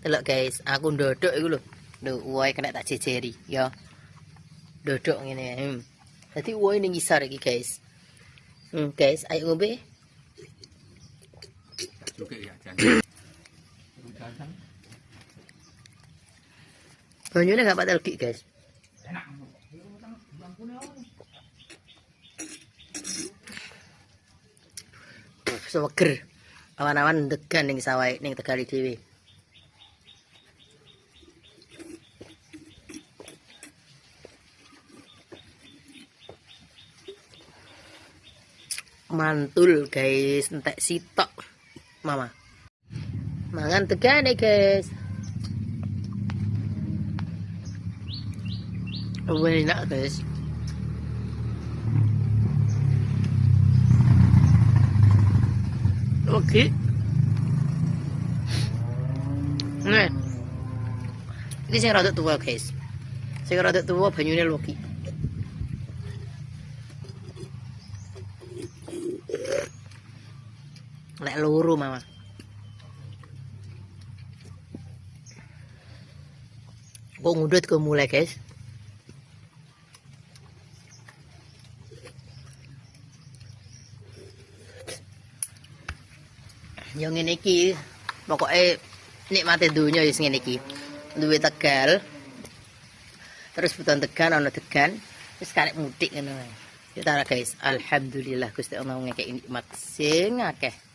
Delok guys, aku ndodok iku lho. Lho, uwohe kena tak jejeri ya. Ndodok ngene. Dadi uwohe ning ngisor iki guys. Guys, ayo ngombe. Oke ya, Banyune gak patel legi guys. enak. Seger. Awan-awan degan ning sawah ning Tegali dhewe. Mantul guys, entek sitok mama. Mangan tegane guys. Enak guys. Oke. Nah. Iki sing rada tuwa guys. Sing rada tuwa banyune loki. Lek loro mama. Kok ngudut ke mulai guys. Yang ngene iki pokoke nikmate donya wis ngene iki. Duwe Tegal. Terus buton Tegal ana Degan, wis karek mudik ngono ae. Kita guys, alhamdulillah Gusti Allah ngekeki nikmat sing akeh.